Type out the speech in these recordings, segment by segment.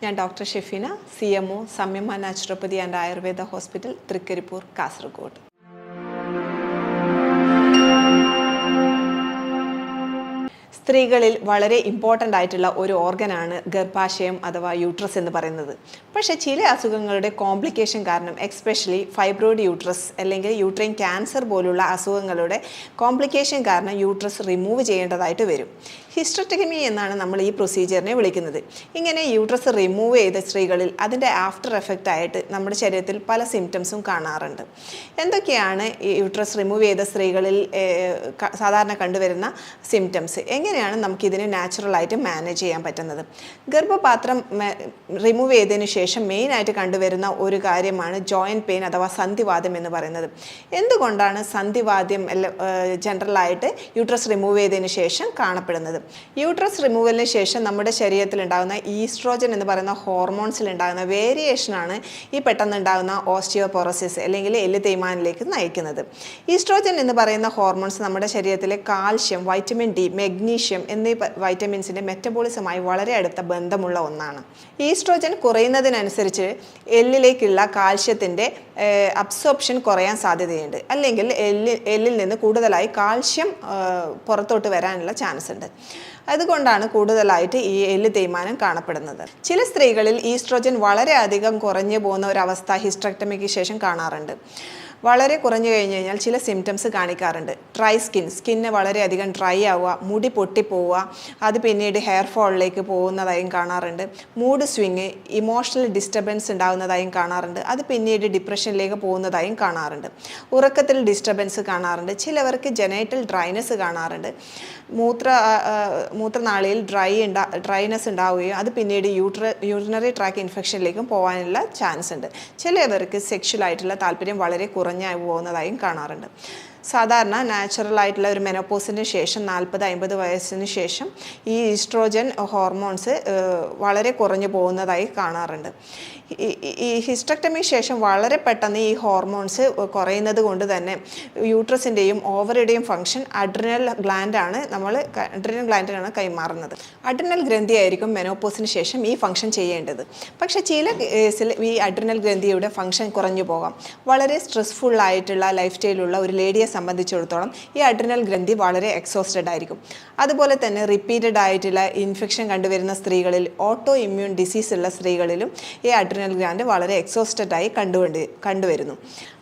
ഞാൻ doctor Shefeena, CMO Samyama naturopathy and Ayurveda hospital, Thrikaripur, Kasaragod. സ്ത്രീകളിൽ വളരെ ഇമ്പോർട്ടൻ്റ് ആയിട്ടുള്ള ഒരു ഓർഗനാണ് ഗർഭാശയം അഥവാ യൂട്രസ് എന്ന് പറയുന്നത്. പക്ഷേ ചില അസുഖങ്ങളുടെ കോംപ്ലിക്കേഷൻ കാരണം, എക്സ്പെഷ്യലി ഫൈബ്രോയിഡ് യൂട്രസ് അല്ലെങ്കിൽ യൂട്രൈൻ ക്യാൻസർ പോലുള്ള അസുഖങ്ങളുടെ കോംപ്ലിക്കേഷൻ കാരണം യൂട്രസ് റിമൂവ് ചെയ്യേണ്ടതായിട്ട് വരും. ഹിസ്റ്ററക്ടമി എന്നാണ് നമ്മൾ ഈ പ്രൊസീജിയറിനെ വിളിക്കുന്നത്. ഇങ്ങനെ യൂട്രസ് റിമൂവ് ചെയ്ത സ്ത്രീകളിൽ അതിൻ്റെ ആഫ്റ്റർ എഫക്റ്റ് ആയിട്ട് നമ്മുടെ ശരീരത്തിൽ പല സിംറ്റംസും കാണാറുണ്ട്. എന്തൊക്കെയാണ് ഈ യൂട്രസ് റിമൂവ് ചെയ്ത സ്ത്രീകളിൽ സാധാരണ കണ്ടുവരുന്ന സിംറ്റംസ്? എങ്ങനെയാണ് നമുക്കിതിനെ നാച്ചുറലായിട്ട് മാനേജ് ചെയ്യാൻ പറ്റുന്നത്? ഗർഭപാത്രം റിമൂവ് ചെയ്തതിന് ശേഷം മെയിനായിട്ട് കണ്ടുവരുന്ന ഒരു കാര്യമാണ് ജോയിൻറ്റ് പെയിൻ അഥവാ സന്ധിവാതം എന്ന് പറയുന്നത്. എന്തുകൊണ്ടാണ് സന്ധിവാദ്യം ജനറലായിട്ട് യൂട്രസ് റിമൂവ് ചെയ്തതിന് ശേഷം കാണപ്പെടുന്നത്? യൂട്രസ് റിമൂവലിന് ശേഷം നമ്മുടെ ശരീരത്തിൽ ഉണ്ടാകുന്ന ഈസ്ട്രോജൻ എന്ന് പറയുന്ന ഹോർമോൺസിൽ ഉണ്ടാകുന്ന വേരിയേഷനാണ് ഈ പെട്ടെന്നുണ്ടാകുന്ന ഓസ്റ്റിയോപൊറോസിസ് അല്ലെങ്കിൽ എല്ല് തേയ്മാനിലേക്ക് നയിക്കുന്നത്. ഈസ്ട്രോജൻ എന്ന് പറയുന്ന ഹോർമോൺസ് നമ്മുടെ ശരീരത്തിലെ കാൽഷ്യം, വൈറ്റമിൻ ഡി, മെഗ്നീഷ്യം എന്നീ വൈറ്റമിൻസിൻ്റെ മെറ്റബോളിസമായി വളരെ അടുത്ത ബന്ധമുള്ള ഒന്നാണ്. ഈസ്ട്രോജൻ കുറയുന്നതിനനുസരിച്ച് എല്ലിലേക്കുള്ള കാൽഷ്യത്തിൻ്റെ അബ്സോർപ്ഷൻ കുറയാൻ സാധ്യതയുണ്ട്, അല്ലെങ്കിൽ എല്ലിൽ നിന്ന് കൂടുതലായി കാൽഷ്യം പുറത്തോട്ട് വരാനുള്ള ചാൻസ് ഉണ്ട്. അതുകൊണ്ടാണ് കൂടുതലായിട്ട് ഈ എല്ല് തേയ്മാനം കാണപ്പെടുന്നത്. ചില സ്ത്രീകളിൽ ഈസ്ട്രോജൻ വളരെയധികം കുറഞ്ഞു പോകുന്ന ഒരവസ്ഥ ഹിസ്റ്ററക്ടമിക്ക് ശേഷം കാണാറുണ്ട്. വളരെ കുറഞ്ഞു കഴിഞ്ഞ് കഴിഞ്ഞാൽ ചില സിംറ്റംസ് കാണിക്കാറുണ്ട്. ഡ്രൈ സ്കിന്ന് വളരെയധികം ഡ്രൈ ആവുക, മുടി പൊട്ടിപ്പോവുക, അത് പിന്നീട് ഹെയർ ഫോളിലേക്ക് പോകുന്നതായും കാണാറുണ്ട്. മൂഡ് സ്വിങ്, ഇമോഷണൽ ഡിസ്റ്റർബൻസ് ഉണ്ടാകുന്നതായും കാണാറുണ്ട്. അത് പിന്നീട് ഡിപ്രഷനിലേക്ക് പോകുന്നതായും കാണാറുണ്ട്. ഉറക്കത്തിൽ ഡിസ്റ്റർബൻസ് കാണാറുണ്ട്. ചിലവർക്ക് ജനൈറ്റൽ ഡ്രൈനെസ് കാണാറുണ്ട്. മൂത്രനാളിയിൽ ഡ്രൈനെസ് ഉണ്ടാവുകയും അത് പിന്നീട് യൂറിനറി ട്രാക്ക് ഇൻഫെക്ഷനിലേക്കും പോകാനുള്ള ചാൻസ് ഉണ്ട്. ചിലവർക്ക് സെക്ഷുവലായിട്ടുള്ള താല്പര്യം വളരെ കുറഞ്ഞു പോകുന്നതായും കാണാറുണ്ട്. സാധാരണ നാച്ചുറലായിട്ടുള്ള ഒരു മെനോപോസിന് ശേഷം 40-50 വയസ്സിന് ശേഷം ഈ ഈസ്ട്രോജൻ ഹോർമോൺസ് വളരെ കുറഞ്ഞു പോകുന്നതായി കാണാറുണ്ട്. ഈ ഹിസ്റ്ററക്ടമി ശേഷം വളരെ പെട്ടെന്ന് ഈ ഹോർമോൺസ് കുറയുന്നത് കൊണ്ട് തന്നെ യൂട്രസിൻ്റെയും ഓവറിയുടെയും ഫംഗ്ഷൻ അഡ്രിനൽ ഗ്ലാൻഡിനാണ് കൈമാറുന്നത്. അഡ്രിനൽ ഗ്രന്ഥിയായിരിക്കും മെനോപോസിന് ശേഷം ഈ ഫംഗ്ഷൻ ചെയ്യേണ്ടത്. പക്ഷേ ചില കേസിൽ ഈ അഡ്രിനൽ ഗ്രന്ഥിയുടെ ഫംഗ്ഷൻ കുറഞ്ഞു പോകാം. വളരെ സ്ട്രെസ്ഫുൾ ആയിട്ടുള്ള ലൈഫ് സ്റ്റൈലുള്ള ഒരു ലേഡിയെ സംബന്ധിച്ചിടത്തോളം ഈ അഡ്രിനൽ ഗ്രന്ഥി വളരെ എക്സോസ്റ്റഡ് ആയിരിക്കും. അതുപോലെ തന്നെ റിപ്പീറ്റഡ് ആയിട്ടുള്ള ഇൻഫെക്ഷൻ കണ്ടുവരുന്ന സ്ത്രീകളിൽ, ഓട്ടോ ഇമ്മ്യൂൺ ഡിസീസ് ഉള്ള സ്ത്രീകളിലും ഈ അഡ്രിനൽ ഗ്ലാൻഡ് വളരെ എക്സോസ്റ്റഡ് ആയി കണ്ടുവരുന്നു.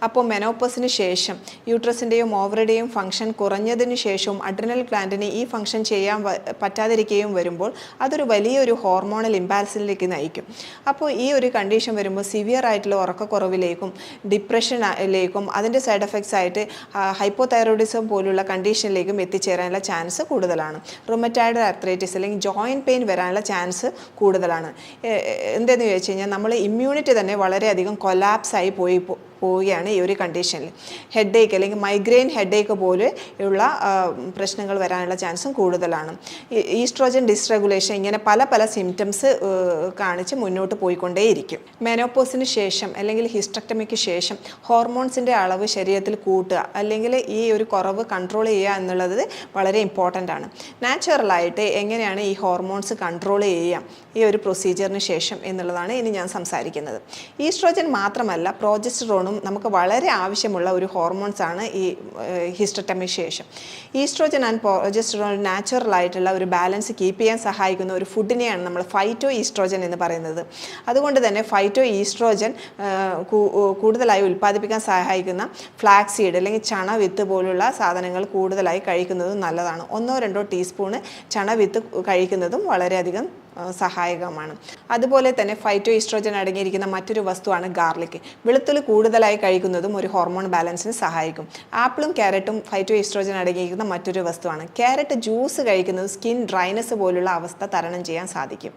അപ്പോൾ മെനോപോസിന് ശേഷം യൂട്രസിൻ്റെയും ഓവറിയുടെയും ഫംഗ്ഷൻ കുറഞ്ഞതിന് ശേഷവും അഡ്രിനൽ ഗ്ലാൻഡിന് ഈ ഫംഗ്ഷൻ ചെയ്യാൻ പറ്റാതിരിക്കുകയും വരുമ്പോൾ അതൊരു വലിയൊരു ഹോർമോണൽ ഇംബാലൻസിലേക്ക് നയിക്കും. അപ്പോൾ ഈ ഒരു കണ്ടീഷൻ വരുമ്പോൾ സിവിയർ ആയിട്ടുള്ള ഉറക്കക്കുറവിലേക്കും ഡിപ്രഷനിലേക്കും അതിൻ്റെ സൈഡ് എഫക്ട്സ് ആയിട്ട് ഹൈപ്പോതൈറോയിഡിസം പോലുള്ള കണ്ടീഷനിലേക്കും എത്തിച്ചേരാനുള്ള ചാൻസ് കൂടുതലാണ്. റുമറ്റോയ്ഡ് ആർത്രൈറ്റിസ് അല്ലെങ്കിൽ ജോയിൻറ്റ് പെയിൻ വരാനുള്ള ചാൻസ് കൂടുതലാണ്. എന്തെന്ന് ചോദിച്ചു കഴിഞ്ഞാൽ നമ്മൾ ഇമ്മ്യൂണിറ്റി തന്നെ വളരെയധികം കൊലാപ്സായി പോവുകയാണ് ഈ ഒരു കണ്ടീഷനിൽ. ഹെഡേക്ക് അല്ലെങ്കിൽ മൈഗ്രെയിൻ ഹെഡേക്ക് പോലെയുള്ള പ്രശ്നങ്ങൾ വരാനുള്ള ചാൻസും കൂടുതലാണ്. ഈസ്ട്രോജൻ ഡിസ്റെഗുലേഷൻ, ഇങ്ങനെ പല സിംറ്റംസ് കാണിച്ച് മുന്നോട്ട് പോയിക്കൊണ്ടേയിരിക്കും. മെനോപോസിന് ശേഷം അല്ലെങ്കിൽ ഹിസ്റ്ററക്ടമിക്ക് ശേഷം ഹോർമോൺസിൻ്റെ അളവ് ശരീരത്തിൽ കൂട്ടുക അല്ലെങ്കിൽ ഈ ഒരു കുറവ് കൺട്രോൾ ചെയ്യുക എന്നുള്ളത് വളരെ ഇമ്പോർട്ടൻ്റ് ആണ്. നാച്ചുറലായിട്ട് എങ്ങനെയാണ് ഈ ഹോർമോൺസ് കൺട്രോൾ ചെയ്യുക ഈ ഒരു പ്രൊസീജിയറിന് ശേഷം എന്നുള്ളതാണ് ഇനി ഞാൻ സംസാരിക്കുന്നത്. ഈസ്ട്രോജൻ മാത്രമല്ല, പ്രോജസ്റ്ററോണും നമുക്ക് വളരെ ആവശ്യമുള്ള ഒരു ഹോർമോൺസ് ആണ് ഈ ഹിസ്റ്ററക്ടമിക്ക് ശേഷം. ഈസ്ട്രോജൻ ആൻഡ് പ്രോജസ്റ്ററോൺ നാച്ചുറലായിട്ടുള്ള ഒരു ബാലൻസ് കീപ്പ് ചെയ്യാൻ സഹായിക്കുന്ന ഒരു ഫുഡിനെയാണ് നമ്മൾ ഫൈറ്റോ ഈസ്ട്രോജൻ എന്ന് പറയുന്നത്. അതുകൊണ്ട് തന്നെ ഫൈറ്റോ ഈസ്ട്രോജൻ കൂടുതലായി ഉൽപ്പാദിപ്പിക്കാൻ സഹായിക്കുന്ന ഫ്ലാക്സ് സീഡ് അല്ലെങ്കിൽ ചണവിത്ത് പോലുള്ള സാധനങ്ങൾ കൂടുതലായി കഴിക്കുന്നതും നല്ലതാണ്. 1-2 ടീസ്പൂണ് ചണവിത്ത് കഴിക്കുന്നതും വളരെയധികം സഹായകമാണ്. അതുപോലെ തന്നെ ഫൈറ്റോ ഈസ്ട്രോജൻ അടങ്ങിയിരിക്കുന്ന മറ്റൊരു വസ്തുവാണ് ഗാർലിക്. വെളുത്തുള്ളി കൂടുതലായി കഴിക്കുന്നതും ഒരു ഹോർമോൺ ബാലൻസിന് സഹായിക്കും. ആപ്പിളും ക്യാരറ്റും ഫൈറ്റോ ഈസ്ട്രോജൻ അടങ്ങിയിരിക്കുന്ന മറ്റൊരു വസ്തുവാണ്. ക്യാരറ്റ് ജ്യൂസ് കഴിക്കുന്നത് സ്കിൻ ഡ്രൈനെസ് പോലുള്ള അവസ്ഥ തരണം ചെയ്യാൻ സാധിക്കും.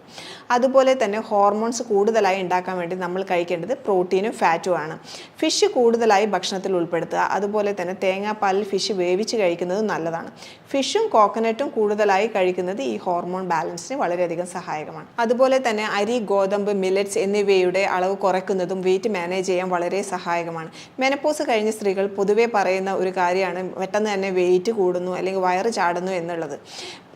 അതുപോലെ തന്നെ ഹോർമോൺസ് കൂടുതലായി ഉണ്ടാക്കാൻ വേണ്ടി നമ്മൾ കഴിക്കേണ്ടത് പ്രോട്ടീനും ഫാറ്റും ആണ്. ഫിഷ് കൂടുതലായി ഭക്ഷണത്തിൽ ഉൾപ്പെടുത്തുക. അതുപോലെ തന്നെ തേങ്ങാപ്പാലിൽ ഫിഷ് വേവിച്ച് കഴിക്കുന്നത് നല്ലതാണ്. ഫിഷും കോക്കനട്ടും കൂടുതലായി കഴിക്കുന്നത് ഈ ഹോർമോൺ ബാലൻസിന് വളരെയധികം സഹായകമാണ്. അതുപോലെ തന്നെ അരി, ഗോതമ്പ്, മില്ലറ്റ്സ് എന്നിവയുടെ അളവ് കുറയ്ക്കുന്നതും വെയിറ്റ് മാനേജ് ചെയ്യാൻ വളരെ സഹായകമാണ്. മെനപ്പോസ് കഴിഞ്ഞ സ്ത്രീകൾ പൊതുവെ പറയുന്ന ഒരു കാര്യമാണ് പെട്ടെന്ന് തന്നെ വെയിറ്റ് കൂടുന്നു അല്ലെങ്കിൽ വയറ് ചാടുന്നു എന്നുള്ളത്.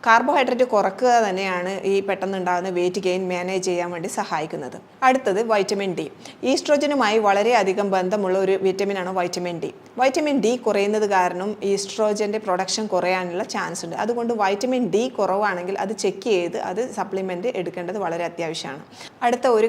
കാർബോഹൈഡ്രേറ്റ് കുറക്കുക തന്നെയാണ് ഈ പെട്ടെന്നുണ്ടാകുന്ന വെയിറ്റ് ഗെയിൻ മാനേജ് ചെയ്യാൻ വേണ്ടി സഹായിക്കുന്നത്. അടുത്തത് വൈറ്റമിൻ ഡി. ഈസ്ട്രോജനുമായി വളരെയധികം ബന്ധമുള്ള ഒരു വിറ്റമിനാണ് വൈറ്റമിൻ ഡി. വൈറ്റമിൻ ഡി കുറയുന്നത് കാരണം ഈസ്ട്രോജൻ്റെ പ്രൊഡക്ഷൻ കുറയാനുള്ള ചാൻസ് ഉണ്ട്. അതുകൊണ്ട് വൈറ്റമിൻ ഡി കുറവാണെങ്കിൽ അത് ചെക്ക് ചെയ്ത് അത് സപ്ലിമെൻറ്റ് എടുക്കേണ്ടത് വളരെ അത്യാവശ്യമാണ്. അടുത്ത ഒരു